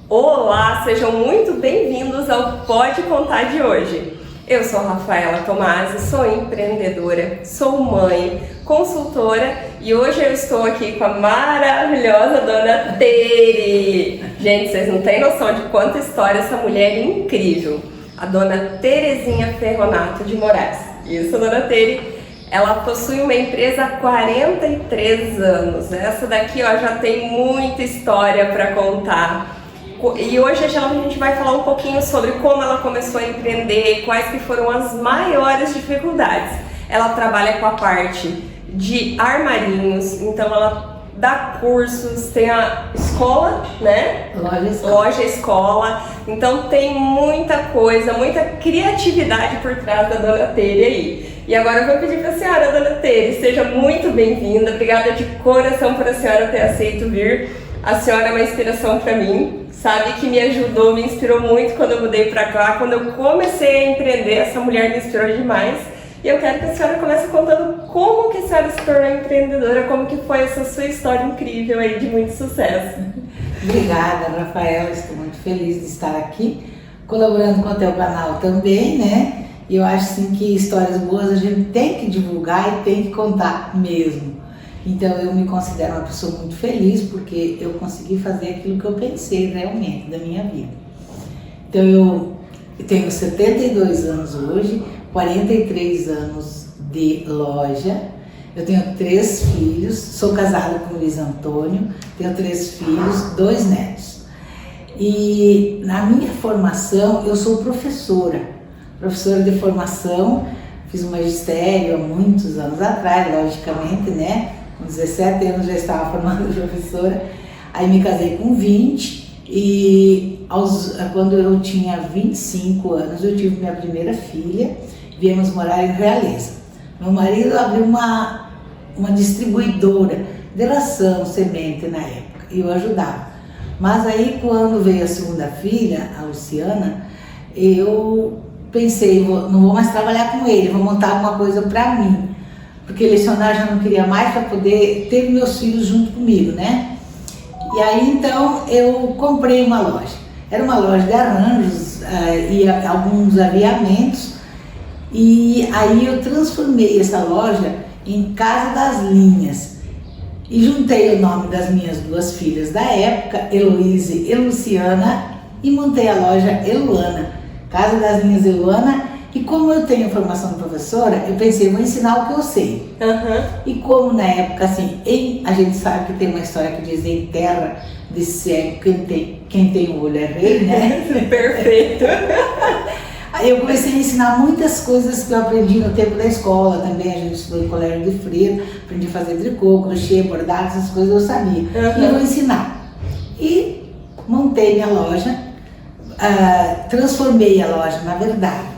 Olá, sejam muito bem-vindos ao Pode Contar de hoje. Eu sou Rafaela Tomasi, sou empreendedora, sou mãe, consultora e hoje eu estou aqui com a maravilhosa Dona Tere. Gente, vocês não têm noção de quanta história essa mulher é incrível. A Dona Terezinha Ferronato de Moraes. Isso, Dona Tere. Ela possui uma empresa há 43 anos. Essa daqui ó, já tem muita história para contar. E hoje a gente vai falar um pouquinho sobre como ela começou a empreender, quais que foram as maiores dificuldades. Ela trabalha com a parte de armarinhos, então ela dá cursos, tem a escola, né? Loja escola. Então tem muita coisa, muita criatividade por trás da Dona Tere aí. E agora eu vou pedir para a senhora, Dona Tere, seja muito bem-vinda. Obrigada de coração por a senhora ter aceito vir. A senhora é uma inspiração para mim, sabe que me ajudou, me inspirou muito quando eu mudei para cá. Quando eu comecei a empreender, essa mulher me inspirou demais. E eu quero que a senhora comece contando como que a senhora se tornou empreendedora, como que foi essa sua história incrível aí de muito sucesso. Obrigada, Rafaela, estou muito feliz de estar aqui, colaborando com o teu canal também, né? E eu acho sim que histórias boas a gente tem que divulgar e tem que contar mesmo. Então eu me considero uma pessoa muito feliz porque eu consegui fazer aquilo que eu pensei realmente da minha vida. Então eu tenho 72 anos hoje, 43 anos de loja, eu tenho 3 filhos, sou casada com o Luiz Antônio, tenho 3 filhos, 2 netos. E na minha formação eu sou professora de formação, fiz um magistério há muitos anos atrás, logicamente, né? Com 17 anos já estava formada professora, aí me casei com 20 e quando eu tinha 25 anos eu tive minha primeira filha, viemos morar em Realeza. Meu marido abriu uma distribuidora de ração, semente na época, e eu ajudava. Mas aí quando veio a segunda filha, a Luciana, eu pensei, não vou mais trabalhar com ele, vou montar alguma coisa para mim. Porque lecionar já não queria mais para poder ter meus filhos junto comigo, né? E aí então eu comprei uma loja. Era uma loja de arranjos e alguns aviamentos. E aí eu transformei essa loja em Casa das Linhas. E juntei o nome das minhas 2 filhas da época, Heloíse e Luciana, e montei a loja Eluana, Casa das Linhas Eluana. E como eu tenho formação de professora, eu pensei, vou ensinar o que eu sei. E como na época, assim, a gente sabe que tem uma história que diz em terra de cego, quem tem o olho é rei, né? Perfeito. Aí eu comecei a ensinar muitas coisas que eu aprendi no tempo da escola também. A gente estudou em colégio de freira, aprendi a fazer tricô, crochê, bordado, essas coisas eu sabia. E eu vou ensinar. E montei minha loja, transformei a loja, na verdade.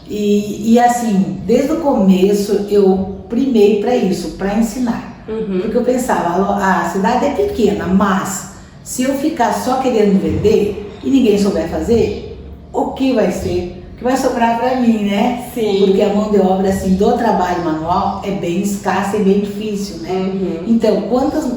E assim, desde o começo eu primei para isso, para ensinar. Porque eu pensava, a cidade é pequena, mas se eu ficar só querendo vender e ninguém souber fazer, o que vai ser? O que vai sobrar para mim, né? Sim. Porque a mão de obra assim, do trabalho manual é bem escassa e bem difícil, né? Então,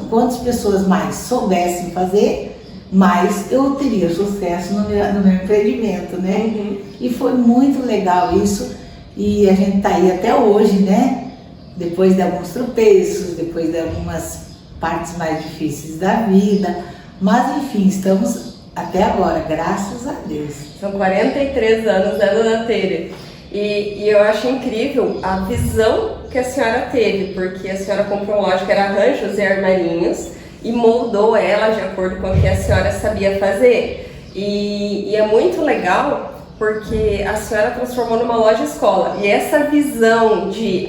quantas pessoas mais soubessem fazer, mas eu teria sucesso no meu empreendimento, né? E foi muito legal isso, e a gente tá aí até hoje, né? Depois de alguns tropeços, depois de algumas partes mais difíceis da vida, mas enfim, estamos até agora, graças a Deus. São 43 anos, né, Dona Tere? E eu acho incrível a visão que a senhora teve, porque a senhora comprou uma loja que era arranjos e armarinhos, e moldou ela de acordo com o que a senhora sabia fazer. E é muito legal porque a senhora transformou numa loja escola. E essa visão de,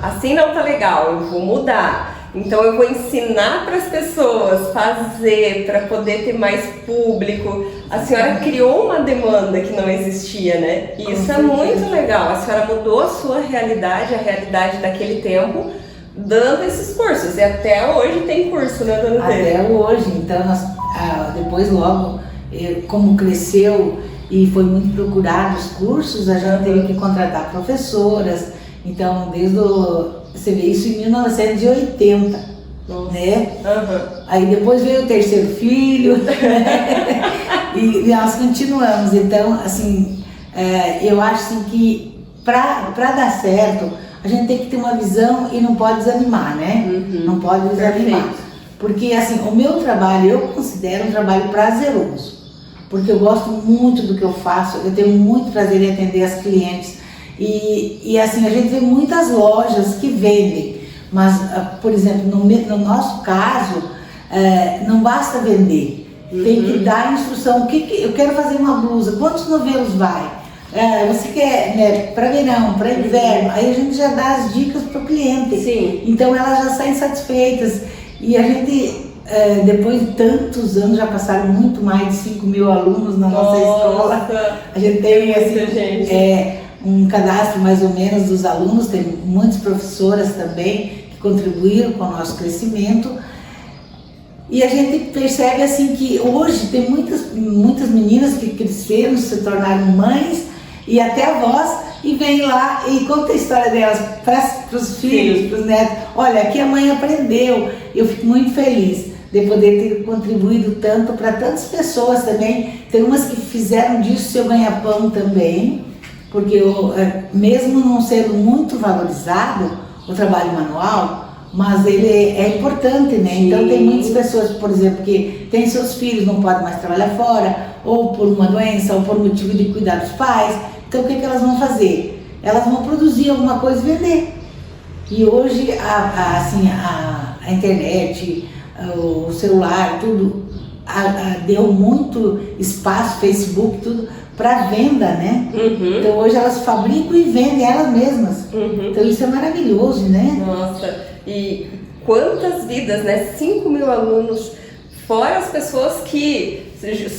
assim não tá legal, eu vou mudar. Então eu vou ensinar para as pessoas fazer, para poder ter mais público. A senhora criou uma demanda que não existia, né? E isso é muito legal. A senhora mudou a sua realidade, a realidade daquele tempo, dando esses cursos, e até hoje tem curso, né, Dona Tere? Até hoje, então depois logo, como cresceu e foi muito procurado os cursos, a gente teve que contratar professoras, então você vê isso em 1980, né? Aí depois veio o terceiro filho, e nós continuamos. Então, assim, eu acho assim, que para dar certo, a gente tem que ter uma visão e não pode desanimar, né? Não pode desanimar. Perfeito. Porque, assim, o meu trabalho, eu considero um trabalho prazeroso. Porque eu gosto muito do que eu faço, eu tenho muito prazer em atender as clientes. E assim, a gente vê muitas lojas que vendem, mas, por exemplo, no nosso caso, não basta vender. Tem que dar a instrução, eu quero fazer uma blusa, quantos novelos vai? Você quer, né, para verão, para inverno, aí a gente já dá as dicas para o cliente. Sim. Então elas já saem satisfeitas. E a gente... depois de tantos anos, já passaram muito mais de 5.000 alunos na nossa escola. A gente tem assim, um cadastro mais ou menos dos alunos, tem muitas professoras também que contribuíram com o nosso crescimento. E a gente percebe assim que hoje tem muitas meninas que cresceram, se tornaram mães e até avós, e vem lá e conta a história delas para os filhos, para os netos. Olha, aqui a mãe aprendeu. Eu fico muito feliz de poder ter contribuído tanto para tantas pessoas também. Tem umas que fizeram disso seu ganha-pão também, porque mesmo não sendo muito valorizado o trabalho manual, mas ele é importante, né? Sim. Então tem muitas pessoas, por exemplo, que têm seus filhos, não podem mais trabalhar fora, ou por uma doença, ou por motivo de cuidar dos pais. Então o que elas vão fazer? Elas vão produzir alguma coisa e vender. E hoje a internet, o celular, tudo deu muito espaço, Facebook, tudo, para venda, né? Então hoje elas fabricam e vendem elas mesmas. Então isso é maravilhoso, né? Nossa, e quantas vidas, né? 5.000 alunos, fora as pessoas que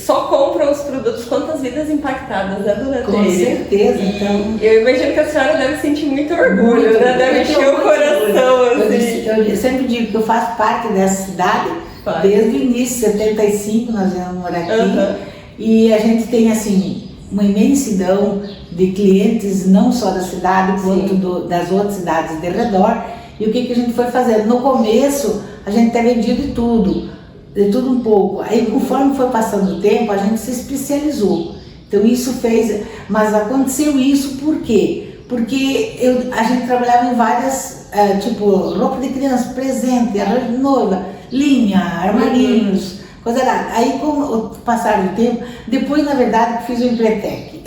só compram os produtos, quantas vidas impactadas, né, dona Teire? Com certeza. Então, eu imagino que a senhora deve sentir muito orgulho, muito, né? Deve encher o coração, assim. Eu sempre digo que eu faço parte dessa cidade, desde o início, 75, nós viemos morar aqui. E a gente tem, assim, uma imensidão de clientes, não só da cidade, quanto das outras cidades de redor. E o que a gente foi fazendo? No começo, a gente até vendia de tudo um pouco. Aí, conforme foi passando o tempo, a gente se especializou. Então, isso fez... Mas aconteceu isso por quê? Porque a gente trabalhava em várias, tipo, roupa de criança, presente, arranjo de noiva, linha, armarinhos, coisa lá. Aí, com o passar do tempo, depois, na verdade, fiz o Empretec.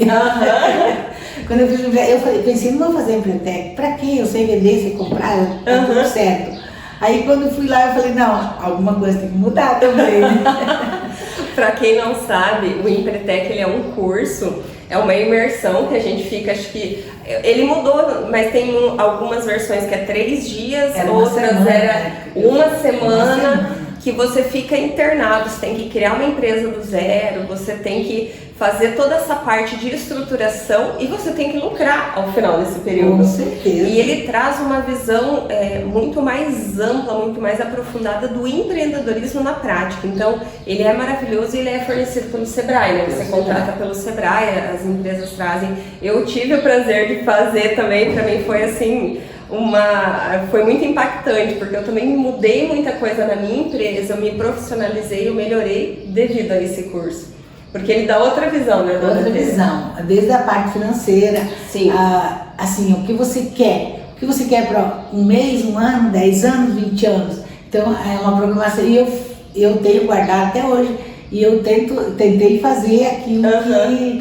Quando eu fiz o Empretec, eu pensei, não vou fazer Empretec. Pra quê? Eu sei vender, sei comprar, tá tudo certo. Aí quando eu fui lá, eu falei, não, alguma coisa tem que mudar também. Para quem não sabe, o Empretec ele é um curso, é uma imersão que a gente fica, acho que ele mudou, mas tem algumas versões que é 3 dias, outras uma semana, que você fica internado, você tem que criar uma empresa do zero, você tem que fazer toda essa parte de estruturação e você tem que lucrar ao final desse período. Com certeza. E ele traz uma visão muito mais ampla, muito mais aprofundada do empreendedorismo na prática. Então, ele é maravilhoso e ele é fornecido pelo Sebrae, né? Você contrata pelo Sebrae, as empresas trazem. Eu tive o prazer de fazer também, para mim foi assim... foi muito impactante, porque eu também mudei muita coisa na minha empresa, eu me profissionalizei, eu melhorei devido a esse curso. Porque ele dá outra visão, né, dona Outra visão, desde a parte financeira, assim, o que você quer para um mês, um ano, 10 anos, 20 anos. Então, é uma programação, e eu tenho guardado até hoje, e eu tentei fazer aquilo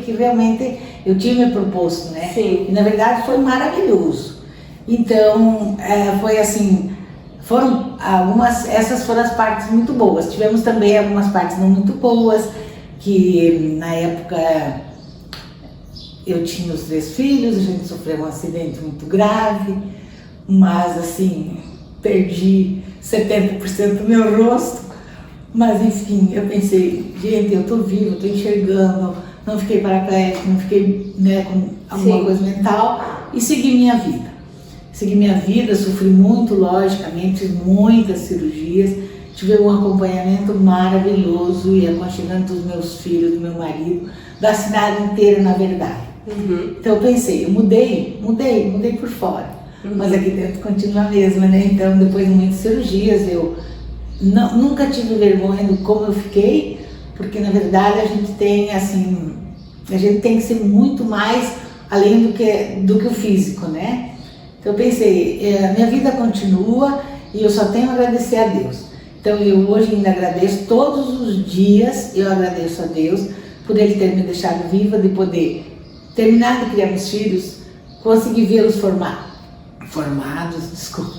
que realmente eu tinha me proposto, né? Sim. E, na verdade, foi maravilhoso. Então, foi assim, essas foram as partes muito boas. Tivemos também algumas partes não muito boas, que na época eu tinha os 3 filhos, a gente sofreu um acidente muito grave, mas assim, perdi 70% do meu rosto, mas enfim, eu pensei, gente, eu tô viva, eu tô enxergando, não fiquei paraplégico, não fiquei, né, com alguma coisa mental, e segui minha vida. Segui minha vida, sofri muito, logicamente, fiz muitas cirurgias, tive um acompanhamento maravilhoso e aconchegante dos meus filhos, do meu marido, da cidade inteira, na verdade. Então eu pensei, eu mudei por fora. mas aqui dentro continua a mesma, né? Então, depois de muitas cirurgias, eu nunca tive vergonha do como eu fiquei, porque na verdade a gente tem, assim, a gente tem que ser muito mais além do que o físico, né? Então eu pensei, a minha vida continua e eu só tenho a agradecer a Deus. Então eu hoje ainda agradeço, todos os dias eu agradeço a Deus por Ele ter me deixado viva, de poder terminar de criar meus filhos, conseguir vê-los formados, desculpa.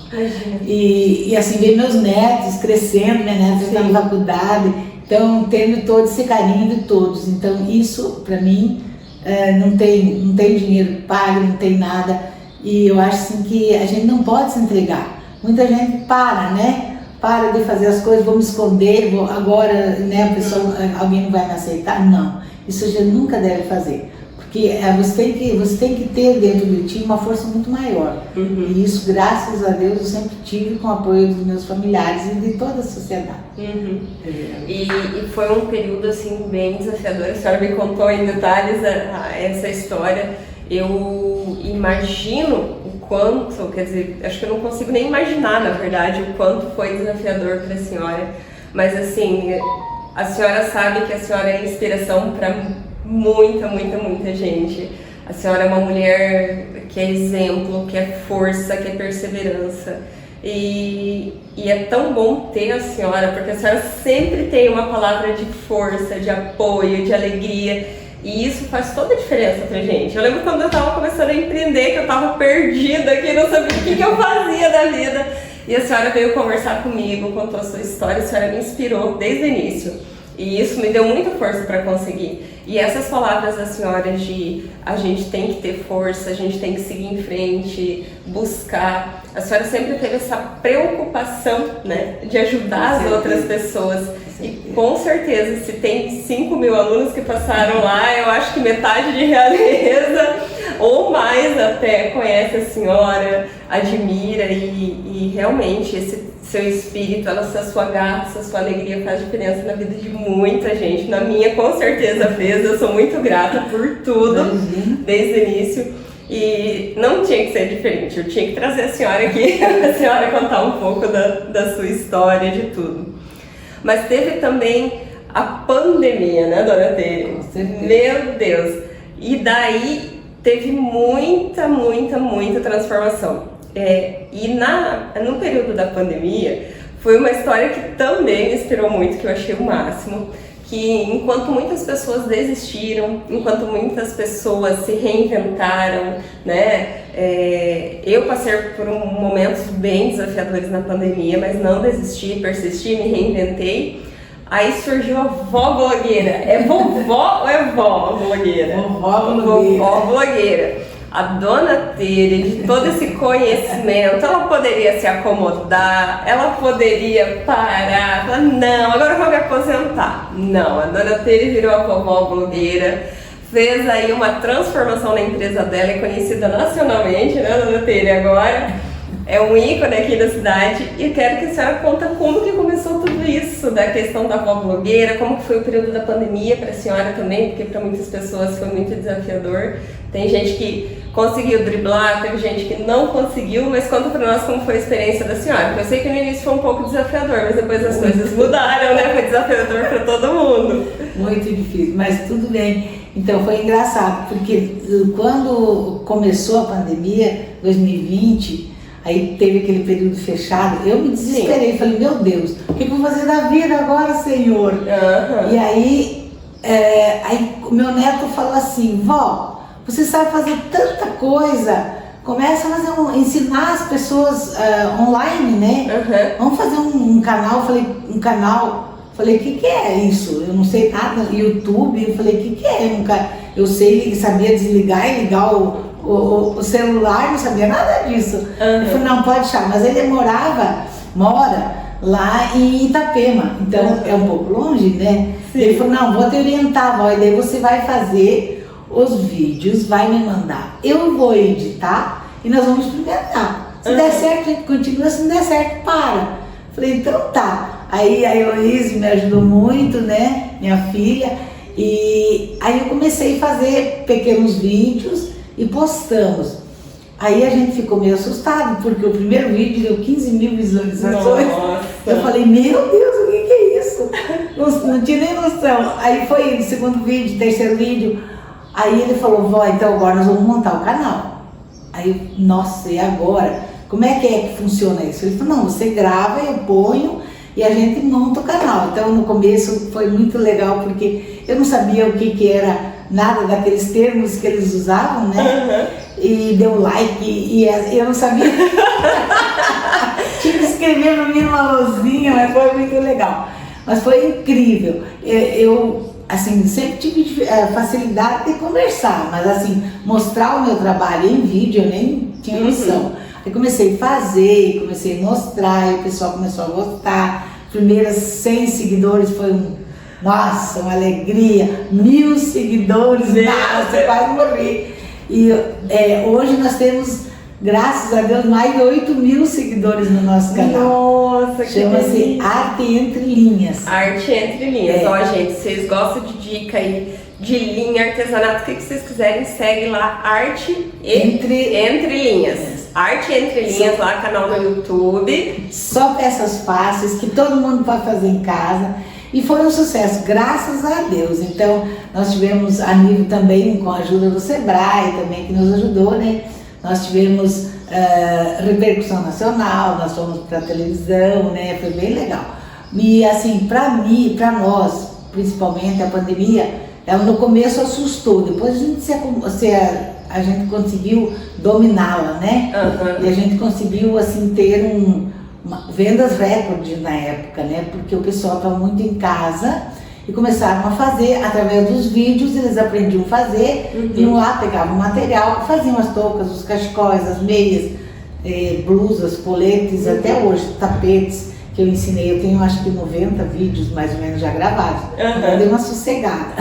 E assim, ver meus netos crescendo, minha neta está na faculdade, então tendo todo esse carinho de todos. Então isso para mim não tem dinheiro que pague, não tem nada. E eu acho assim que a gente não pode se entregar. Muita gente né? Para de fazer as coisas, vou me esconder, agora, né, alguém não vai me aceitar. Não, isso a gente nunca deve fazer. Porque você tem que ter dentro de ti uma força muito maior. E isso, graças a Deus, eu sempre tive com o apoio dos meus familiares e de toda a sociedade. E foi um período assim bem desafiador. A senhora me contou em detalhes essa história. Eu imagino o quanto, quer dizer, acho que eu não consigo nem imaginar, na verdade, o quanto foi desafiador para a senhora. Mas assim, a senhora sabe que a senhora é inspiração para muita gente. A senhora é uma mulher que é exemplo, que é força, que é perseverança. E é tão bom ter a senhora, porque a senhora sempre tem uma palavra de força, de apoio, de alegria. E isso faz toda a diferença pra gente. Eu lembro quando eu tava começando a empreender, que eu tava perdida aqui, não sabia o que eu fazia da vida. E a senhora veio conversar comigo, contou a sua história, a senhora me inspirou desde o início. E isso me deu muita força para conseguir. E essas palavras da senhora de a gente tem que ter força, a gente tem que seguir em frente, buscar. A senhora sempre teve essa preocupação, né, de ajudar as outras pessoas. E com certeza, se tem 5.000 alunos que passaram lá, eu acho que metade de Realeza, ou mais até, conhece a senhora, admira e realmente esse seu espírito, essa sua graça, sua alegria faz diferença na vida de muita gente. Na minha, com certeza fez. Eu sou muito grata por tudo, desde o início. E não tinha que ser diferente. Eu tinha que trazer a senhora aqui, a senhora contar um pouco da sua história, de tudo. Mas teve também a pandemia, né, dona Tere? Meu Deus! E daí teve muita transformação. E no período da pandemia, foi uma história que também me inspirou muito, que eu achei o máximo. Que enquanto muitas pessoas desistiram, enquanto muitas pessoas se reinventaram, né? Eu passei por momentos bem desafiadores na pandemia, mas não desisti, persisti, me reinventei. Aí surgiu a vó blogueira. É vovó ou é vó blogueira? Vovó blogueira. A dona Tere, de todo esse conhecimento, ela poderia se acomodar, ela poderia parar, falar, não, agora eu vou me aposentar. Não, a dona Tere virou a vovó blogueira, fez aí uma transformação na empresa dela, é conhecida nacionalmente, né, dona Tere, agora é um ícone aqui da cidade. E quero que a senhora conta como que começou tudo isso, da questão da vó blogueira, como que foi o período da pandemia para a senhora também, porque para muitas pessoas foi muito desafiador. Tem gente que conseguiu driblar, teve gente que não conseguiu, mas conta pra nós como foi a experiência da senhora. Porque eu sei que no início foi um pouco desafiador, mas depois as coisas mudaram, né? Foi desafiador pra todo mundo. Muito difícil, mas tudo bem. Então foi engraçado, porque quando começou a pandemia, 2020, aí teve aquele período fechado, eu me desesperei, falei, meu Deus, o que eu vou fazer da vida agora, Senhor? E aí o meu neto falou assim, vó, você sabe fazer tanta coisa, começa a fazer ensinar as pessoas online, né? Vamos fazer um canal. Falei, o que é isso? Eu não sei nada, YouTube. Eu falei, o que é? Eu sabia desligar e ligar o celular, não sabia nada disso. Eu falei, não, pode deixar. Mas ele mora lá em Itapema, então é um pouco longe, né? Ele falou, não, vou te orientar, vó, e daí você vai fazer os vídeos, vai me mandar, eu vou editar e nós vamos experimentar. Se der certo, a gente continua, se não der certo, para. Falei, então tá. Aí a Heloísa me ajudou muito, né, minha filha, e aí eu comecei a fazer pequenos vídeos e postamos. Aí a gente ficou meio assustado, porque o primeiro vídeo deu 15 mil visualizações. Nossa. Eu falei, meu Deus, o que é isso? Não tinha nem noção. Aí foi o segundo vídeo, terceiro vídeo. Aí ele falou, vó, então agora nós vamos montar o canal. Aí, nossa, e agora? Como é que funciona isso? Ele falou, não, você grava, eu ponho e a gente monta o canal. Então no começo foi muito legal, porque eu não sabia o que era nada daqueles termos que eles usavam, né? E deu like e eu não sabia. Tinha que escrever no mínimo uma luzinha, mas foi muito legal. Mas foi incrível. Eu assim, sempre tive facilidade de conversar, mas assim, mostrar o meu trabalho em vídeo eu nem tinha noção. Aí comecei a fazer, comecei a mostrar, e o pessoal começou a gostar. Primeiras 100 seguidores foi nossa, uma alegria. 1000 seguidores, nossa, eu quase morri. E hoje nós temos, graças a Deus, mais de 8 mil seguidores no nosso canal. Nossa, que chama-se Arte Entre Linhas. Arte Entre Linhas. Ó, gente, vocês gostam de dica aí de linha, artesanato, o que vocês quiserem, segue lá, Arte Entre Linhas. Arte Entre Linhas, lá, canal no YouTube. Só peças fáceis que todo mundo pode fazer em casa. E foi um sucesso, graças a Deus. Então, nós tivemos a nível também, com a ajuda do Sebrae também, que nos ajudou, né? Nós tivemos repercussão nacional, nós fomos para a televisão, né? Foi bem legal. E assim, para mim, para nós, principalmente a pandemia, ela no começo assustou, depois a gente conseguiu dominá-la, né? E a gente conseguiu assim ter vendas recordes na época, né? Porque o pessoal estava muito em casa e começaram a fazer, através dos vídeos, eles aprendiam a fazer, iam lá, pegavam o material, faziam as toucas, os cachecóis, as meias, blusas, coletes, até hoje, tapetes que eu ensinei. Eu tenho acho que 90 vídeos mais ou menos já gravados, então dei uma sossegada.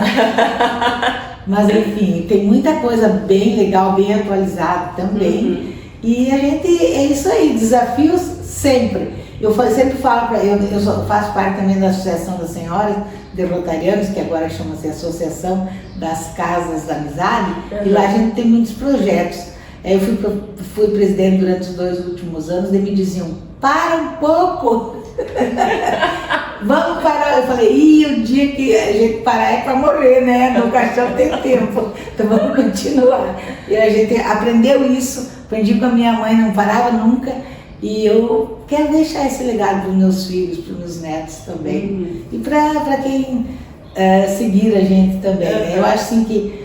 Mas enfim, tem muita coisa bem legal, bem atualizada também. E a gente, é isso aí, desafios sempre. Eu sempre falo para eu faço parte também da Associação das Senhoras de Rotarianos, que agora chama-se Associação das Casas da Amizade, e lá a gente tem muitos projetos. Eu fui presidente durante os 2 últimos anos e me diziam, para um pouco! Vamos parar. Eu falei, o dia que a gente parar é para morrer, né? No caixão tem tempo, então vamos continuar. E a gente aprendeu isso, aprendi com a minha mãe, não parava nunca. E eu quero deixar esse legado para os meus filhos, para os meus netos também. E para quem seguir a gente também, né? Eu acho assim que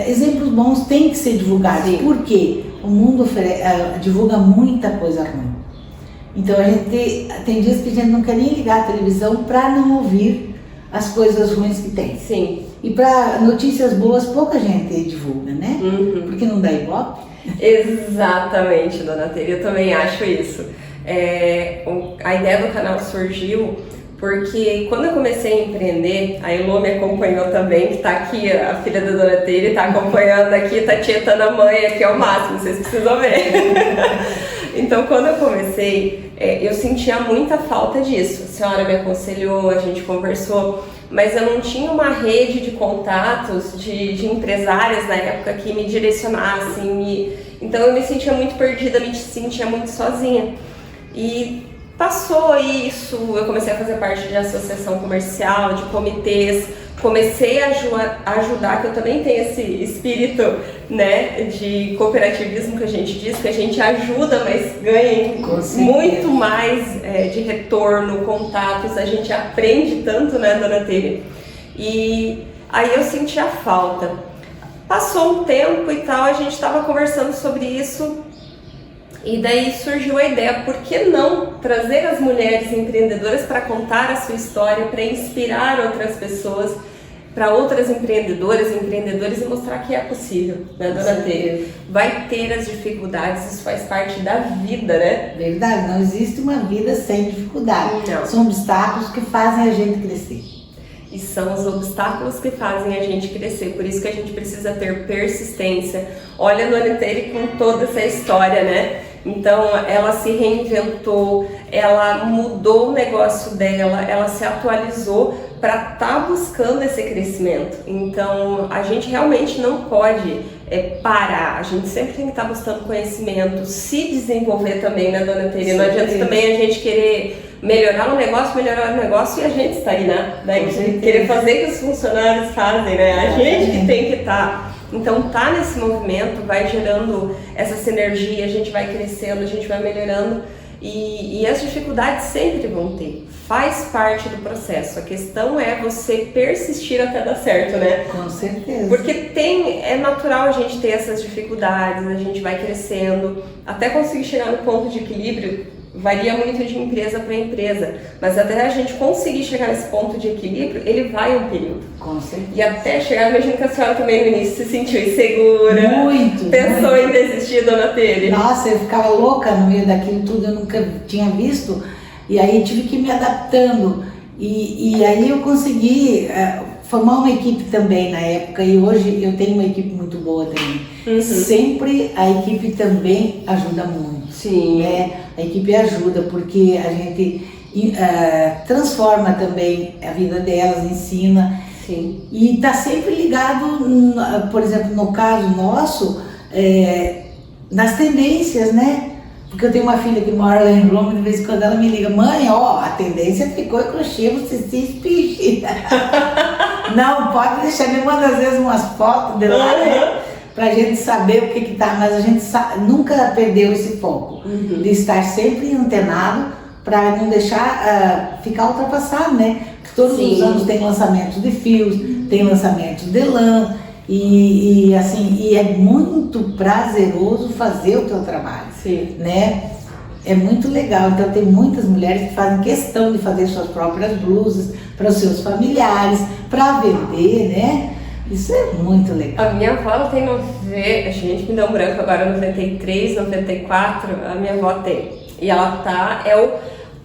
exemplos bons têm que ser divulgados, porque o mundo divulga muita coisa ruim. Então a gente tem dias que a gente não quer nem ligar a televisão para não ouvir as coisas ruins que tem. Sim. E para notícias boas pouca gente divulga, né? Porque não dá ibope. Exatamente, dona Tere, eu também acho isso. A ideia do canal surgiu porque quando eu comecei a empreender, a Elô me acompanhou também, que tá aqui, a filha da dona Tere tá acompanhando aqui, tá tietando a mãe aqui ao máximo, vocês precisam ver. Então, quando eu comecei, eu sentia muita falta disso. A senhora me aconselhou, a gente conversou, mas eu não tinha uma rede de contatos de empresárias na época que me direcionassem. Então, eu me sentia muito perdida, me sentia muito sozinha. E passou isso, eu comecei a fazer parte de associação comercial, de comitês, comecei a ajudar, que eu também tenho esse espírito, né, de cooperativismo que a gente diz, que a gente ajuda, mas ganha muito mais de retorno, contatos, a gente aprende tanto, né, dona Tere? E aí eu senti a falta. Passou um tempo e tal, a gente estava conversando sobre isso, e daí surgiu a ideia, por que não trazer as mulheres empreendedoras para contar a sua história, para inspirar outras pessoas, para outras empreendedoras e empreendedores, e mostrar que é possível, né, dona Tere? Vai ter as dificuldades, isso faz parte da vida, né? Verdade, não existe uma vida sem dificuldade. Não. São obstáculos que fazem a gente crescer. E são os obstáculos que fazem a gente crescer, por isso que a gente precisa ter persistência. Olha a dona Tere com toda essa história, né? Então ela se reinventou, ela mudou o negócio dela, ela se atualizou para estar buscando esse crescimento. Então, a gente realmente não pode parar, a gente sempre tem que estar buscando conhecimento, se desenvolver também, né, dona Teri? Não adianta também a gente querer melhorar o negócio e a gente está aí, né? Querer fazer o que os funcionários fazem, né? A gente que tem que estar. Então, tá nesse movimento, vai gerando essa sinergia, a gente vai crescendo, a gente vai melhorando. E as dificuldades sempre vão ter, faz parte do processo. A questão é você persistir até dar certo, né? Com certeza. Porque é natural a gente ter essas dificuldades, a gente vai crescendo, até conseguir chegar no ponto de equilíbrio. Varia muito de empresa para empresa, mas até a gente conseguir chegar nesse ponto de equilíbrio, ele vai um período. Com certeza. E até chegar, imagino que a senhora também no início se sentiu insegura. Muito. Pensou em desistir, dona Teri? Nossa, eu ficava louca no meio daquilo tudo, eu nunca tinha visto. E aí tive que ir me adaptando. E aí eu consegui formar uma equipe também na época. E hoje eu tenho uma equipe muito boa também. Uhum. Sempre a equipe também ajuda muito. Sim. Né? A equipe ajuda porque a gente transforma também a vida delas, ensina. Sim. E está sempre ligado, por exemplo, no caso nosso, nas tendências, né? Porque eu tenho uma filha que mora lá em Roma, de vez em quando ela me liga: mãe, ó, a tendência ficou em crochê, você se espiche. Não, pode deixar, me manda às vezes umas fotos de lá, né? Pra gente saber o que tá, mas a gente nunca perdeu esse foco, de estar sempre antenado para não deixar ficar ultrapassado, né? Porque todos os anos tem lançamentos de fios, tem lançamentos de lã, e é muito prazeroso fazer o teu trabalho, né? É muito legal. Então tem muitas mulheres que fazem questão de fazer suas próprias blusas para os seus familiares, para vender, né? Isso é muito legal. A minha avó tem a gente me deu um branco agora, 93, 94, a minha avó tem. E ela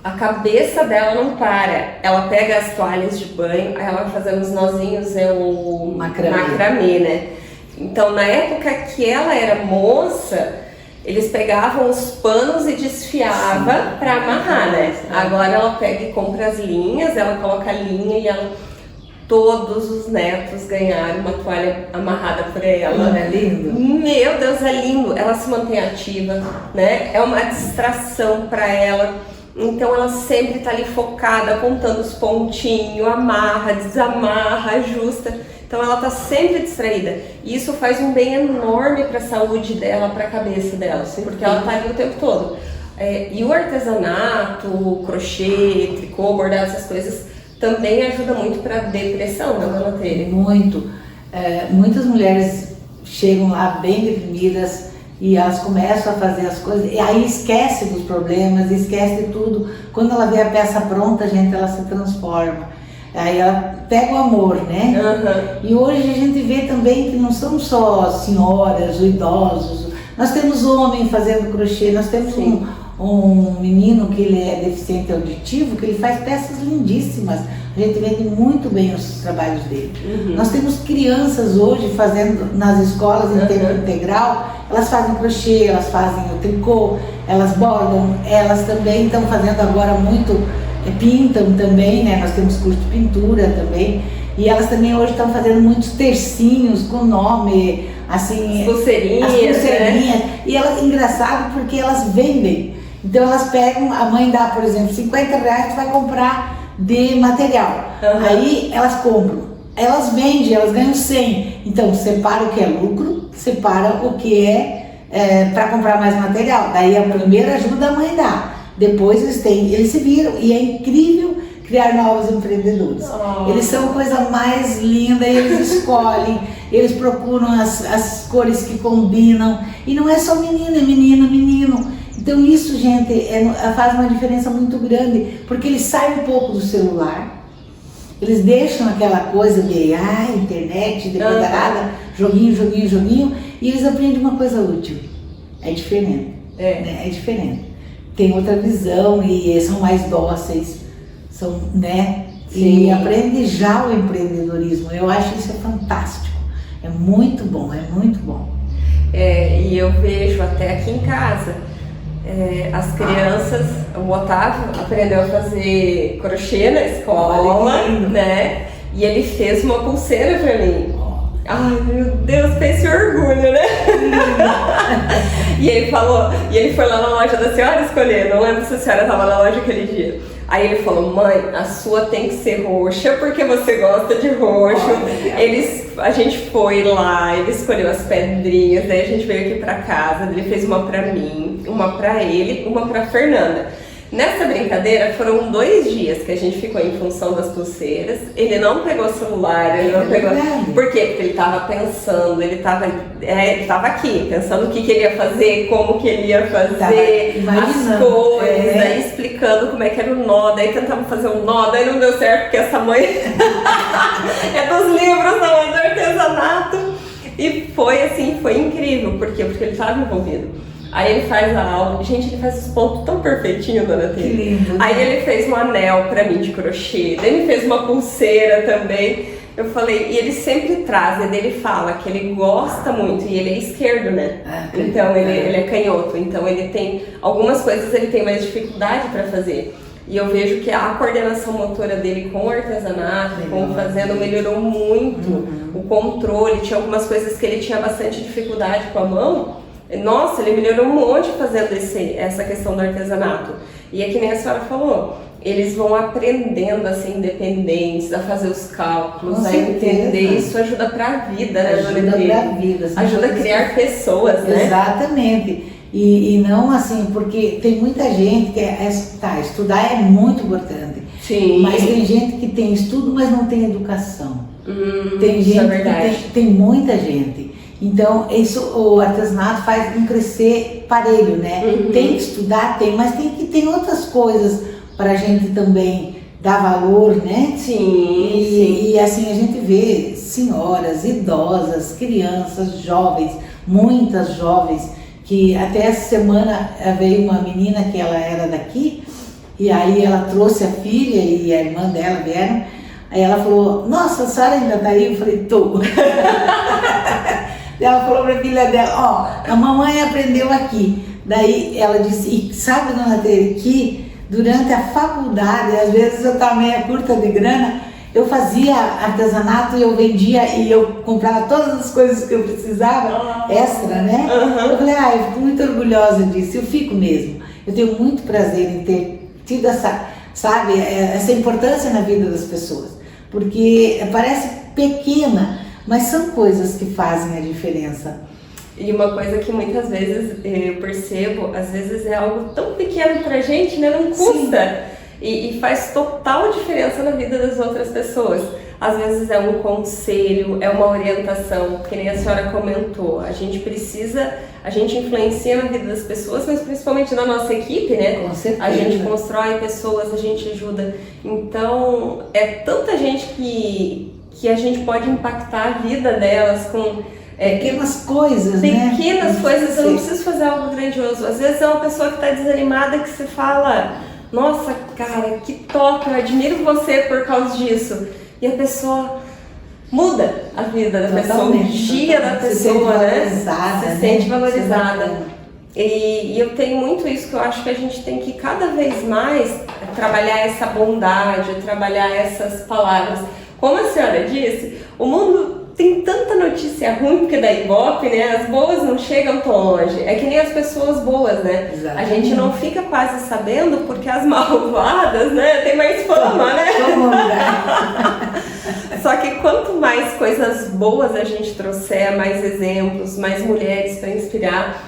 a cabeça dela não para. Ela pega as toalhas de banho, aí ela vai fazendo os nozinhos, o macramê, né? Então, na época que ela era moça, eles pegavam os panos e desfiava para amarrar, né? Agora ela pega e compra as linhas, ela coloca a linha e todos os netos ganharam uma toalha amarrada por ela. Não é lindo? Meu Deus, é lindo. Ela se mantém ativa, né? É uma distração para ela. Então ela sempre tá ali focada, apontando os pontinhos, amarra, desamarra, ajusta. Então ela tá sempre distraída. E isso faz um bem enorme para a saúde dela, para a cabeça dela, porque ela tá ali o tempo todo. E o artesanato, o crochê, tricô, bordado, essas coisas também ajuda muito para depressão, né, dona Teri? Muito. Muitas mulheres chegam lá bem deprimidas e elas começam a fazer as coisas e aí esquece dos problemas, esquece de tudo. Quando ela vê a peça pronta, gente, ela se transforma. Aí ela pega o amor, né? Uhum. E hoje a gente vê também que não são só senhoras ou idosos. Nós temos homem fazendo crochê, nós temos um menino que ele é deficiente auditivo, que ele faz peças lindíssimas. A gente vende muito bem os trabalhos dele. Uhum. Nós temos crianças hoje fazendo nas escolas em tempo integral, elas fazem crochê, elas fazem o tricô, elas bordam, elas também estão fazendo agora muito, pintam também, né? Nós temos curso de pintura também. E elas também hoje estão fazendo muitos tercinhos com nome, assim... As pulseirinhas, né? E elas, engraçado porque elas vendem. Então elas pegam, a mãe dá, por exemplo, R$50, tu vai comprar de material. Uhum. Aí elas compram, elas vendem, elas ganham 100. Então separa o que é lucro, separa o que é para comprar mais material. Daí a primeira ajuda a mãe dá. Depois eles se viram e é incrível criar novos empreendedores. Oh. Eles são a coisa mais linda, eles escolhem, eles procuram as cores que combinam. E não é só menina, é menino, menino. Então isso, gente, faz uma diferença muito grande, porque eles saem um pouco do celular, eles deixam aquela coisa de internet, de coisa joguinho, e eles aprendem uma coisa útil. É diferente. Né? É diferente. Tem outra visão e são mais dóceis, né? E aprende já o empreendedorismo. Eu acho isso fantástico. É muito bom, é muito bom. E eu vejo até aqui em casa. as crianças, o Otávio aprendeu a fazer crochê na escola, né? E ele fez uma pulseira pra mim. Ai, meu Deus, tem esse orgulho, né? E ele falou, e ele foi lá na loja da senhora escolher, não lembro se a senhora estava na loja aquele dia. Aí ele falou, mãe, a sua tem que ser roxa porque você gosta de roxo. A gente foi lá, ele escolheu as pedrinhas, daí a gente veio aqui pra casa, ele fez uma pra mim, uma pra ele, uma pra Fernanda. Nessa brincadeira foram 2 dias que a gente ficou em função das pulseiras. Ele não pegou o celular, ele não pegou. Por quê? Porque ele tava pensando, ele tava aqui, pensando o que ele ia fazer, como que ele ia fazer, as cores, daí explicando como é que era o nó, daí tentamos fazer um nó, daí não deu certo porque essa mãe é dos livros, não é do artesanato. E foi assim, foi incrível, por quê? Porque ele estava envolvido. Aí ele faz a aula, gente, ele faz os pontos tão perfeitinho, dona Tere. Que lindo. Aí ele fez um anel pra mim de crochê, daí ele fez uma pulseira também. Eu falei, e ele sempre traz, ele fala que ele gosta muito, e ele é esquerdo, né? Então ele é canhoto, então ele tem, algumas coisas ele tem mais dificuldade pra fazer. E eu vejo que a coordenação motora dele com o artesanato, com o fazendo, melhorou muito. O controle, tinha algumas coisas que ele tinha bastante dificuldade com a mão. Nossa, ele melhorou um monte fazendo essa questão do artesanato. E é que nem a senhora falou, eles vão aprendendo a ser independentes, a fazer os cálculos, a entender. Isso ajuda pra vida, né, dona Tere? Ajuda pra vida. Ajuda a criar pessoas, né? Exatamente. E não assim, porque tem muita gente que estudar é muito importante. Sim. Mas tem gente que tem estudo, mas não tem educação. Tem gente é verdade. que tem muita gente. Então, o artesanato faz um crescer parelho, né? Tem que estudar, mas tem que ter outras coisas para a gente também dar valor, né? Sim. E assim, a gente vê senhoras, idosas, crianças, jovens, muitas jovens, que até essa semana veio uma menina que ela era daqui, e aí ela trouxe a filha e a irmã dela vieram, aí ela falou, nossa, a senhora ainda tá aí? Eu falei, tô. Ela falou para a filha dela, a mamãe aprendeu aqui. Daí ela disse, e sabe, dona Tere, que durante a faculdade, às vezes eu estava meio curta de grana, eu fazia artesanato e eu vendia e eu comprava todas as coisas que eu precisava, extra, né? Eu falei, eu fico muito orgulhosa disso, eu fico mesmo. Eu tenho muito prazer em ter tido essa importância na vida das pessoas, porque parece pequena, mas são coisas que fazem a diferença. E uma coisa que muitas vezes eu percebo, às vezes é algo tão pequeno pra gente, né? Não custa. E faz total diferença na vida das outras pessoas. Às vezes é um conselho, é uma orientação, que nem a senhora comentou. A gente influencia na vida das pessoas, mas principalmente na nossa equipe, né? Com certeza. A gente constrói pessoas, a gente ajuda. Então, é tanta gente que a gente pode impactar a vida delas com pequenas coisas, né? Pequenas coisas, eu não preciso fazer algo grandioso. Às vezes é uma pessoa que está desanimada que você fala, nossa, cara, que top, eu admiro você por causa disso. E a pessoa muda a vida da pessoa, o dia da pessoa, né? Se sente valorizada. E eu tenho muito isso, que eu acho que a gente tem que cada vez mais trabalhar essa bondade, trabalhar essas palavras. Como a senhora disse, o mundo tem tanta notícia ruim porque da Ibope, né? As boas não chegam tão longe. É que nem as pessoas boas, né? Exatamente. A gente não fica quase sabendo porque as malvadas, né? Tem mais fama, né? Só que quanto mais coisas boas a gente trouxer, mais exemplos, mais mulheres para inspirar.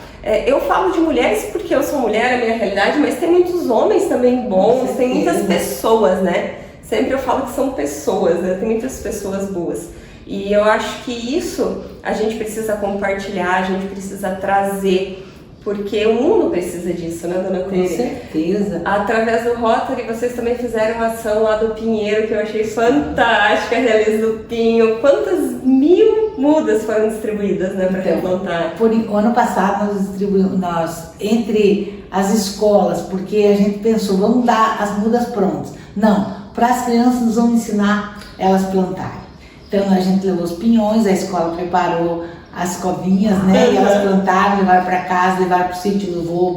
Eu falo de mulheres porque eu sou mulher, é a minha realidade, mas tem muitos homens também bons, tem muitas pessoas, né? Sempre eu falo que são pessoas, né? Tem muitas pessoas boas. E eu acho que isso a gente precisa compartilhar, a gente precisa trazer, porque o mundo precisa disso, né, dona Tere? Com certeza. Através do Rotary, vocês também fizeram uma ação lá do Pinheiro, que eu achei fantástica, a Realize do Pinho. Quantas 1000 mudas foram distribuídas, né, para replantar? O ano passado nós distribuímos, entre as escolas, porque a gente pensou, vamos dar as mudas prontas. Não, para as crianças nós vamos ensinar elas a plantarem. Então a gente levou os pinhões, a escola preparou as covinhas, né? E elas plantaram, levaram para casa, levaram para o sítio do vô.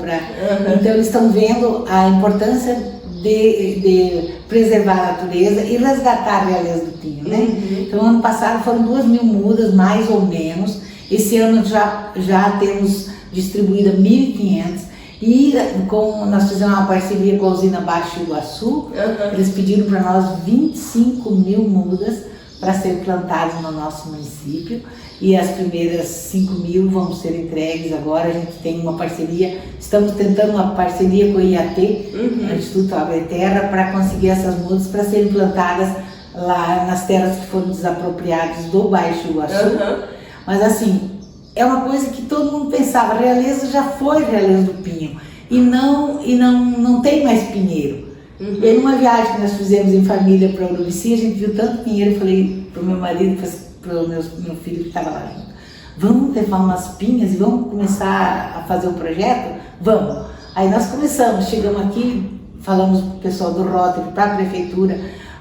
Então eles estão vendo a importância de preservar a natureza e resgatar a realeza do pinho, né? Então ano passado foram 2.000 mudas, mais ou menos. Esse ano já temos distribuído 1.500. E nós fizemos uma parceria com a usina Baixo Iguaçu, eles pediram para nós 25.000 mudas para serem plantadas no nosso município, e as primeiras 5.000 vão ser entregues agora. A gente tem uma parceria, estamos tentando uma parceria com o IAT, o Instituto Abre Terra, para conseguir essas mudas para serem plantadas lá nas terras que foram desapropriadas do Baixo Iguaçu. Mas assim, é uma coisa que todo mundo pensava, a realeza já foi realeza do pinho, e não tem mais pinheiro. E aí, numa viagem que nós fizemos em família para Urubici, a gente viu tanto pinheiro, eu falei pro meu marido, pro meu filho que estava lá junto, vamos levar umas pinhas e vamos começar a fazer o projeto? Vamos! Aí nós começamos, chegamos aqui, falamos pro pessoal do Rotary, para a prefeitura,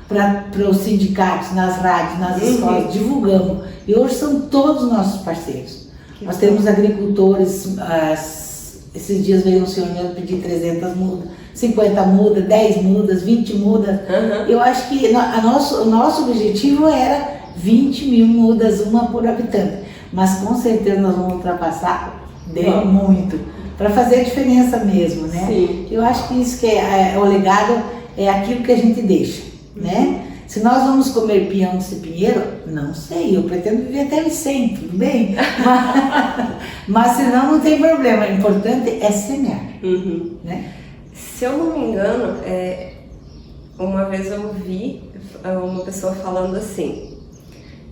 para os sindicatos, nas rádios, nas escolas, divulgamos. E hoje são todos nossos parceiros. Nós temos agricultores, esses dias veio um senhor meu pedir 300 mudas, 50 mudas, 10 mudas, 20 mudas. Eu acho que o nosso objetivo era 20.000 mudas, uma por habitante. Mas com certeza nós vamos ultrapassar muito, para fazer a diferença mesmo, né? Sim. Eu acho que isso que é o legado, é aquilo que a gente deixa, né? Se nós vamos comer pinhão desse pinheiro, não sei, eu pretendo viver até os 100, tudo bem? Mas senão não tem problema, o importante é semear, né? Se eu não me engano, uma vez eu ouvi uma pessoa falando assim,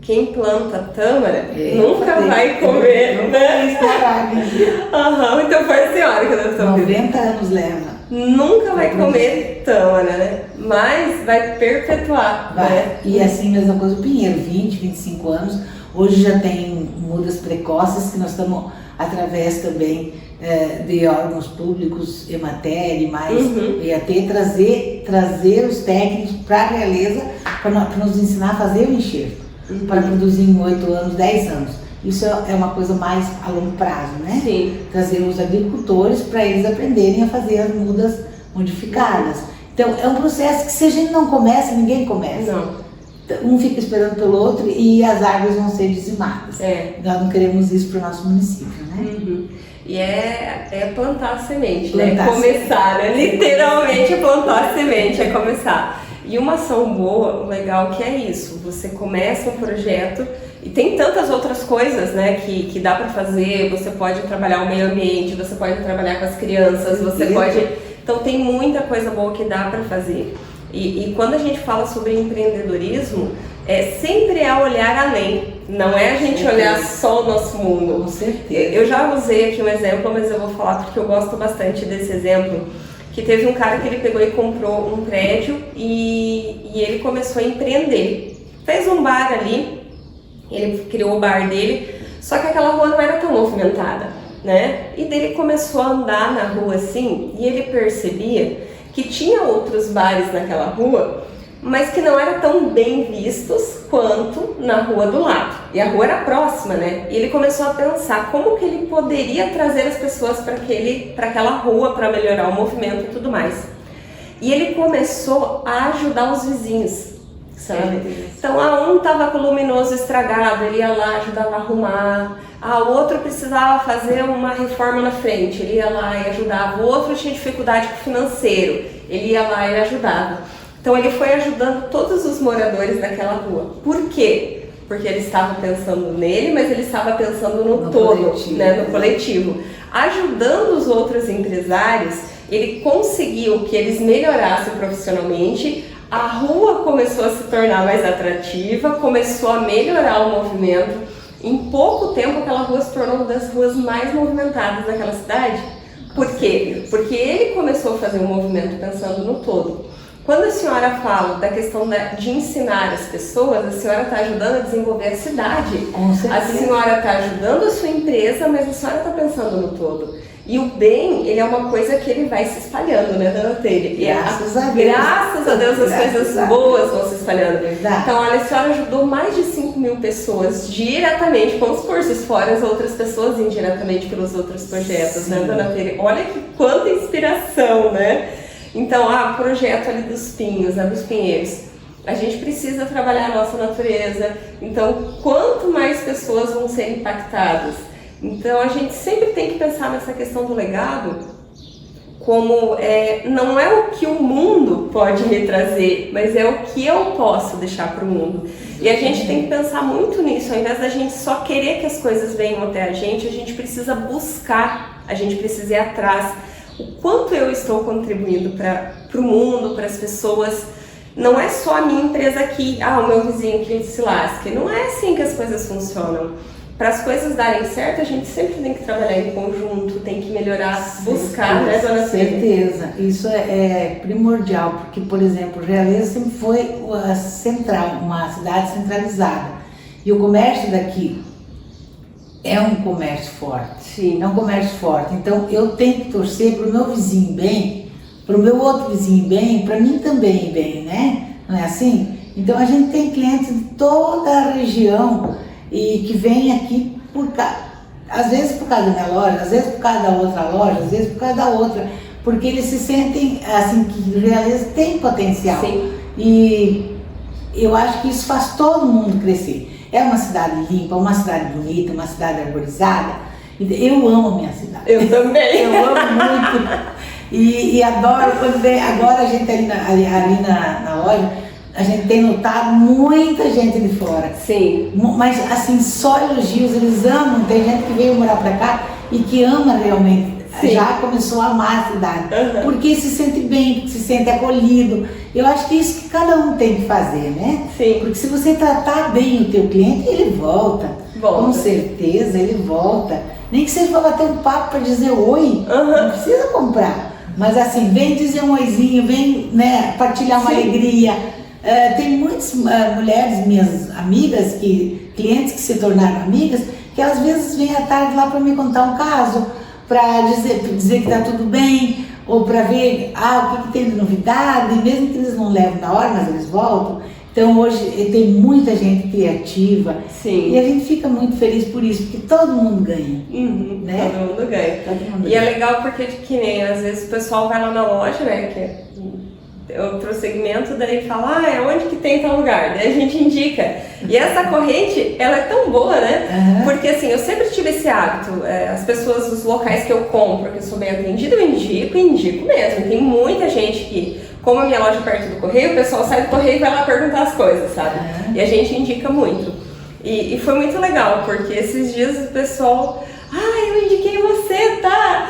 quem planta tâmara nunca vai comer, né? Então foi a senhora que deve estar 90 anos leva. Nunca vai comer tâmara, né? Mas vai perpetuar, né? E assim, mesma coisa o pinheiro, 20, 25 anos. Hoje já tem mudas precoces que nós estamos, através também de órgãos públicos, Emater e mais, IAT, trazer os técnicos para a realeza, para nos ensinar a fazer o enxerto, para produzir em 8 anos, 10 anos. Isso é uma coisa mais a longo prazo, né? Sim. Trazer os agricultores para eles aprenderem a fazer as mudas modificadas. Então é um processo que, se a gente não começa, ninguém começa. Não. Um fica esperando pelo outro e as árvores vão ser dizimadas. Nós não queremos isso para o nosso município, né? E é plantar a semente, né? Começar, né? Literalmente plantar a semente, é começar. E uma ação boa, legal, que é isso. Você começa um projeto e tem tantas outras coisas, né, que dá para fazer. Você pode trabalhar o meio ambiente, você pode trabalhar com as crianças, você pode... Então tem muita coisa boa que dá para fazer. E quando a gente fala sobre empreendedorismo, sempre é olhar além. Não é a gente olhar só o nosso mundo. Com certeza. Eu já usei aqui um exemplo, mas eu vou falar porque eu gosto bastante desse exemplo. Que teve um cara que ele pegou e comprou um prédio e ele começou a empreender. Fez um bar ali, ele criou o bar dele, só que aquela rua não era tão movimentada, né? E dele começou a andar na rua assim e ele percebia que tinha outros bares naquela rua, mas que não eram tão bem vistos quanto na rua do lado. E a rua era próxima, né? E ele começou a pensar como que ele poderia trazer as pessoas para aquela rua para melhorar o movimento e tudo mais. E ele começou a ajudar os vizinhos, sabe? Então, um estava com o luminoso estragado, ele ia lá, ajudava a arrumar. O outro precisava fazer uma reforma na frente, ele ia lá e ajudava. O outro tinha dificuldade com o financeiro, ele ia lá e ajudava. Então ele foi ajudando todos os moradores daquela rua. Por quê? Porque ele estava pensando nele, mas ele estava pensando no todo, coletivo, né? No coletivo. Ajudando os outros empresários, ele conseguiu que eles melhorassem profissionalmente, a rua começou a se tornar mais atrativa, começou a melhorar o movimento. Em pouco tempo aquela rua se tornou uma das ruas mais movimentadas daquela cidade. Por quê? Porque ele começou a fazer um movimento pensando no todo. Quando a senhora fala da questão de ensinar as pessoas, a senhora está ajudando a desenvolver a cidade. A senhora está ajudando a sua empresa, mas a senhora está pensando no todo. E o bem, ele é uma coisa que ele vai se espalhando, né, dona Teire? Graças a Deus. Graças a Deus as coisas boas vão se espalhando. Verdade. Então, olha, a senhora ajudou mais de 5 mil pessoas diretamente com os cursos, fora as outras pessoas indiretamente pelos outros projetos, Sim. né, dona Teire? Olha que quanta inspiração, né? Então, o projeto ali dos pinhos, né, dos pinheiros. A gente precisa trabalhar a nossa natureza. Então, quanto mais pessoas vão ser impactadas? Então, a gente sempre tem que pensar nessa questão do legado como não é o que o mundo pode me trazer, mas é o que eu posso deixar para o mundo. E a gente tem que pensar muito nisso. Ao invés da gente só querer que as coisas venham até a gente precisa buscar, a gente precisa ir atrás. O quanto eu estou contribuindo para o mundo, para as pessoas. Não é só a minha empresa aqui, o meu vizinho que se lasque. Não é assim que as coisas funcionam. Para as coisas darem certo, a gente sempre tem que trabalhar em conjunto, tem que melhorar, buscar, né, dona Teire? Certeza, isso é primordial, porque, por exemplo, Realeza sempre foi uma cidade centralizada. E o comércio daqui é um comércio forte. Sim. É um comércio forte. Então, eu tenho que torcer para o meu vizinho bem, para o meu outro vizinho bem, para mim também bem, né? Não é assim? Então, a gente tem clientes de toda a região e que vem aqui às vezes por causa da minha loja, às vezes por causa da outra loja, às vezes por causa da outra, porque eles se sentem assim que Realeza tem potencial. Sim. E eu acho que isso faz todo mundo crescer. É uma cidade limpa, uma cidade bonita, uma cidade arborizada. Eu amo a minha cidade. Eu também. Eu amo muito. E adoro quando vem. Agora a gente ali na loja, a gente tem notado muita gente de fora. Sim. Mas assim, só elogios, eles amam. Tem gente que veio morar pra cá e que ama realmente. Sim. Já começou a amar a cidade. Uhum. Porque se sente bem, porque se sente acolhido. Eu acho que é isso que cada um tem que fazer, né? Sim. Porque se você tratar bem o teu cliente, ele volta. Volta. Com certeza, ele volta. Nem que seja para bater um papo, para dizer oi. Uhum. Não precisa comprar. Mas assim, vem dizer um oizinho, vem, né, partilhar uma Sim. alegria. Tem muitas mulheres, minhas amigas, clientes que se tornaram amigas, que às vezes vêm à tarde lá para me contar um caso, para dizer que está tudo bem, ou para ver o que tem de novidade, mesmo que eles não levam na hora, mas eles voltam. Então hoje tem muita gente criativa. Sim. E a gente fica muito feliz por isso, porque todo mundo ganha. Uhum, né? Todo mundo ganha. Todo mundo E ganha. é legal porque, que nem às vezes o pessoal vai lá na loja, né, que é outro segmento, daí fala, onde que tem tal lugar? Daí a gente indica. E essa corrente, ela é tão boa, né? Uhum. Porque assim, eu sempre tive esse hábito, as pessoas dos locais que eu compro, que eu sou bem atendida, eu indico mesmo. Tem muita gente que, como a minha loja é perto do correio, o pessoal sai do correio e vai lá perguntar as coisas, sabe? Uhum. E a gente indica muito. E foi muito legal, porque esses dias o pessoal... eu indiquei você, tá?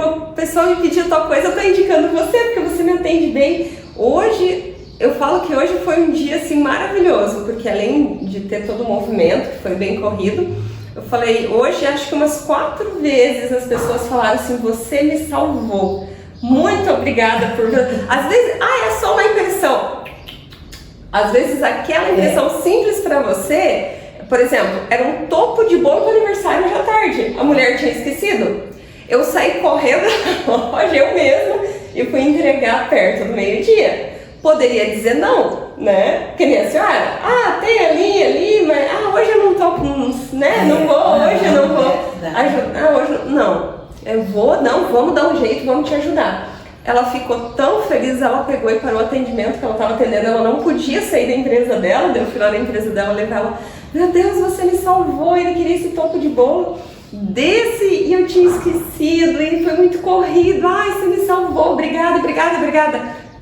O pessoal me pediu tal coisa, eu tô indicando você porque você me atende bem. Hoje, eu falo que hoje foi um dia assim maravilhoso, porque além de ter todo o movimento, que foi bem corrido, eu falei, hoje acho que umas 4 vezes as pessoas falaram assim, você me salvou. Muito obrigada por... Às vezes, é só uma impressão. Às vezes aquela impressão simples pra você... Por exemplo, era um topo de bolo para aniversário hoje à tarde. A mulher tinha esquecido. Eu saí correndo da loja, eu mesma, e fui entregar perto do meio-dia. Poderia dizer não, né? Que nem a senhora. Tem ali, mas hoje eu não tô com, né? Não vou, hoje eu não vou ajudar. Hoje não. Eu vou, não, vamos dar um jeito, vamos te ajudar. Ela ficou tão feliz, ela pegou e parou o atendimento que ela estava atendendo. Ela não podia sair da empresa dela, deu o final da empresa dela, levar ela. Meu Deus, você me salvou, ele queria esse topo de bolo desse e eu tinha esquecido, e foi muito corrido. Você me salvou, obrigada.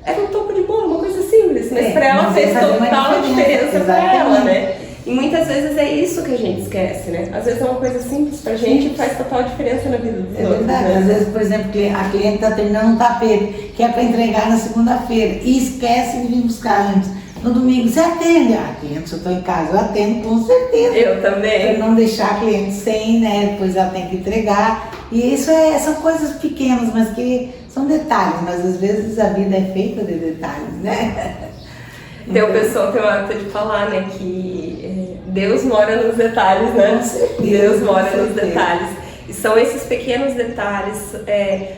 Era um topo de bolo, uma coisa simples, mas para ela fez total diferença para ela, né? E muitas vezes é isso que a gente esquece, né? Às vezes é uma coisa simples pra gente e faz total diferença na vida dos outros. É verdade, né? Às vezes, por exemplo, a cliente está terminando um tapete que é para entregar na segunda-feira e esquece de vir buscar antes. No domingo, você atende? Cliente, se eu estou em casa, eu atendo com certeza. Eu também. Para não deixar a cliente sem, né? Depois ela tem que entregar. E isso são coisas pequenas, mas que são detalhes. Mas às vezes a vida é feita de detalhes, né? O pessoal tem o hábito de falar, né, que Deus mora nos detalhes, né? Com certeza, Deus mora com nos certeza. detalhes. E são esses pequenos detalhes,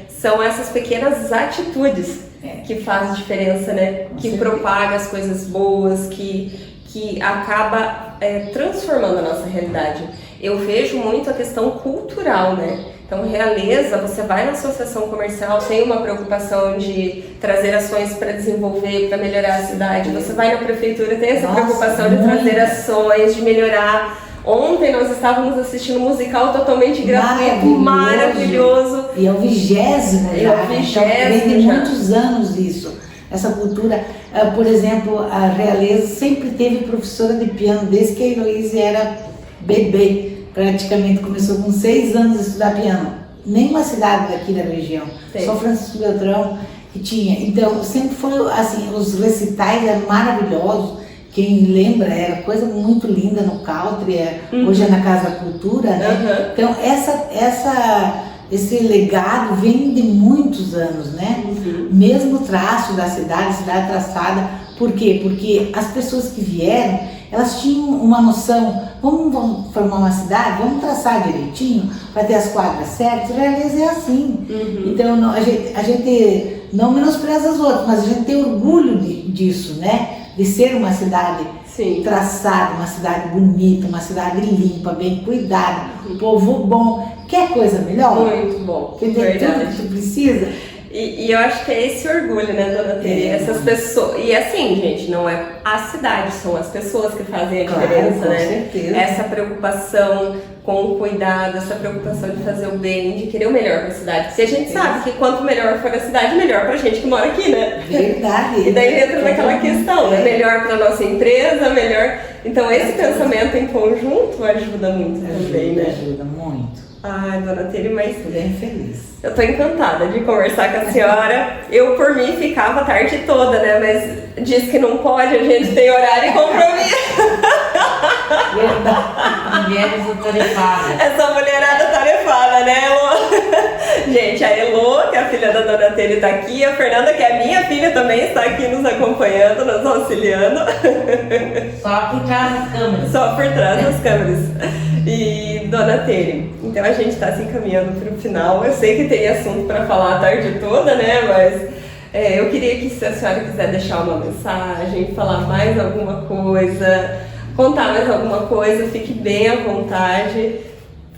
são essas pequenas atitudes que fazem diferença, né? Que propaga as coisas boas, que acaba transformando a nossa realidade. Eu vejo muito a questão cultural, né? Então, Realeza, você vai na associação comercial, tem uma preocupação de trazer ações para desenvolver, para melhorar a cidade. Você vai na prefeitura, tem essa preocupação de trazer ações, de melhorar. Ontem nós estávamos assistindo um musical totalmente gratuito, maravilhoso. E é o 20º já, vem de muitos anos isso. Essa cultura, por exemplo, a Realeza sempre teve professora de piano, desde que a Heloísa era bebê. Praticamente começou com 6 anos a estudar piano. Nenhuma cidade daqui da região, só Francisco Beltrão que tinha. Então sempre foi assim, os recitais eram maravilhosos. Quem lembra, era coisa muito linda no Country, hoje é na Casa da Cultura, né? Então esse legado vem de muitos anos, né? Mesmo o traço da cidade traçada. Por quê? Porque as pessoas que vieram, elas tinham uma noção, vamos formar uma cidade, vamos traçar direitinho para ter as quadras certas. Realeza é assim. Então a gente não menospreza as outras, mas a gente tem orgulho disso, né? De ser uma cidade traçada, uma cidade bonita, uma cidade limpa, bem cuidada, povo bom. Quer coisa melhor? Muito bom. Quer ter tudo que precisa? E eu acho que é esse orgulho, né, dona Tere? Essas pessoas. E assim, gente, não é a cidade, são as pessoas que fazem a diferença, né? Certeza. Essa preocupação com o cuidado, essa preocupação de fazer o bem, de querer o melhor para a cidade. Porque a gente sabe que quanto melhor for a cidade, melhor pra gente que mora aqui, né? Verdade. E daí entra naquela questão, né? Melhor para nossa empresa, melhor. Então esse pensamento em conjunto ajuda muito também, né? Ajuda muito. Ai, dona Tere, mas Estou bem feliz. eu tô encantada de conversar com a senhora. Eu, por mim, ficava a tarde toda, né? Mas diz que não pode, a gente tem horário e compromisso. Mulheres atarefadas. Essa mulherada tarefada, né, Elô? Gente, a Elô, que é a filha da dona Tere, tá aqui. A Fernanda, que é minha filha, também está aqui nos acompanhando, nos auxiliando. Só por trás das câmeras. Só por trás das câmeras. E dona Tere, então a gente está se encaminhando para o final. Eu sei que tem assunto para falar a tarde toda, né? Mas eu queria que, se a senhora quiser deixar uma mensagem, falar mais alguma coisa, contar mais alguma coisa, fique bem à vontade,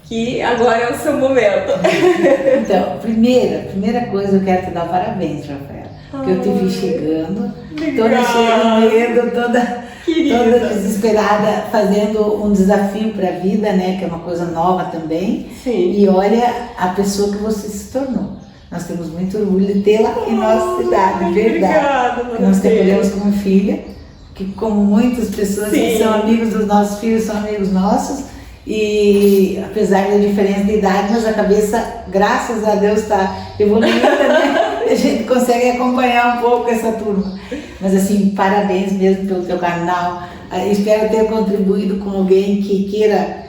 que agora é o seu momento. Então, primeira coisa, eu quero te dar parabéns, Rafaela, porque eu te vi chegando, toda cheia de medo, toda desesperada, fazendo um desafio para a vida, né, que é uma coisa nova também. Sim. E olha a pessoa que você se tornou. Nós temos muito orgulho de tê-la em nossa cidade, verdade. Obrigada, Nós te acolhemos como filha, que como muitas pessoas que são amigos dos nossos filhos, são amigos nossos. E apesar da diferença de idade, mas a cabeça, graças a Deus, está evoluindo, né? A gente consegue acompanhar um pouco essa turma. Mas assim, parabéns mesmo pelo teu canal. Espero ter contribuído com alguém que queira,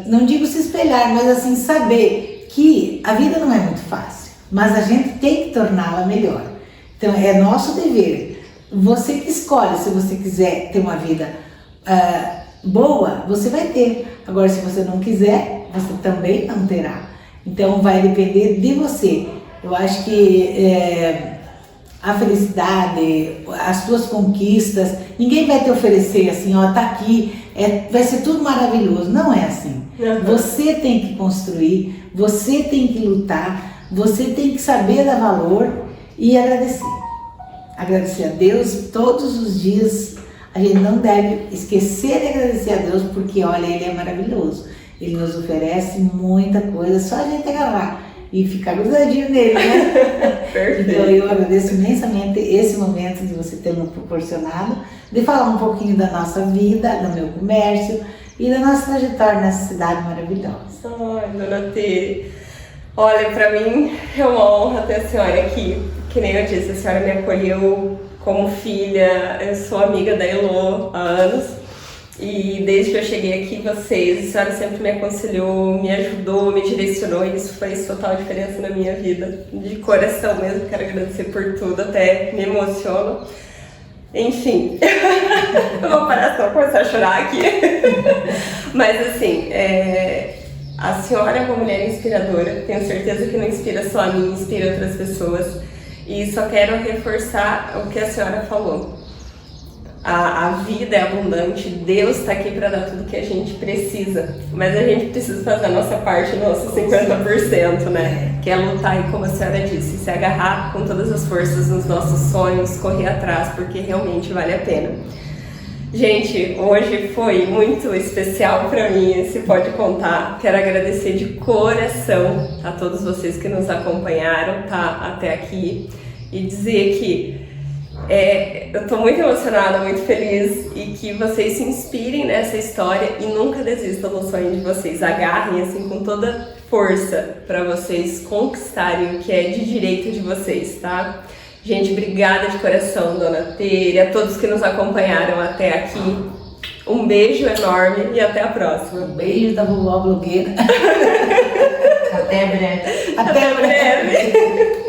não digo se espelhar, mas assim, saber que a vida não é muito fácil, mas a gente tem que torná-la melhor. Então é nosso dever. Você que escolhe, se você quiser ter uma vida boa, você vai ter. Agora, se você não quiser, você também não terá. Então vai depender de você. Eu acho que a felicidade, as tuas conquistas, ninguém vai te oferecer assim, ó, tá aqui, vai ser tudo maravilhoso. Não é assim. Você tem que construir, você tem que lutar, você tem que saber dar valor e agradecer. Agradecer a Deus todos os dias. A gente não deve esquecer de agradecer a Deus, porque olha, Ele é maravilhoso. Ele nos oferece muita coisa, só a gente agarrar e ficar grudadinho nele, né? Perfeito. Então eu agradeço imensamente esse momento de você ter nos proporcionado, de falar um pouquinho da nossa vida, do meu comércio e da nossa trajetória nessa cidade maravilhosa. Ai, dona Tere, olha, pra mim é uma honra ter a senhora aqui. Que nem eu disse, a senhora me acolheu como filha, eu sou amiga da Elô há anos. E desde que eu cheguei aqui, a senhora sempre me aconselhou, me ajudou, me direcionou, e isso fez total diferença na minha vida. De coração mesmo, quero agradecer por tudo, até me emociono. Enfim, eu vou parar só, começar a chorar aqui. Mas assim, A senhora é uma mulher inspiradora, tenho certeza que não inspira só a mim, inspira outras pessoas. E só quero reforçar o que a senhora falou. A vida é abundante, Deus está aqui para dar tudo que a gente precisa, mas a gente precisa fazer a nossa parte, nosso 50%, né? Que é lutar e, como a senhora disse, se agarrar com todas as forças nos nossos sonhos, correr atrás, porque realmente vale a pena. Gente, hoje foi muito especial para mim esse Pode Contar. Quero agradecer de coração a todos vocês que nos acompanharam, tá, até aqui, e dizer que eu estou muito emocionada, muito feliz, e que vocês se inspirem nessa história e nunca desistam do sonho de vocês. Agarrem assim com toda força para vocês conquistarem o que é de direito de vocês, tá? Gente, obrigada de coração, Dona Tere, a todos que nos acompanharam até aqui. Um beijo enorme e até a próxima. Um beijo da vovó blogueira. Até breve. Até breve.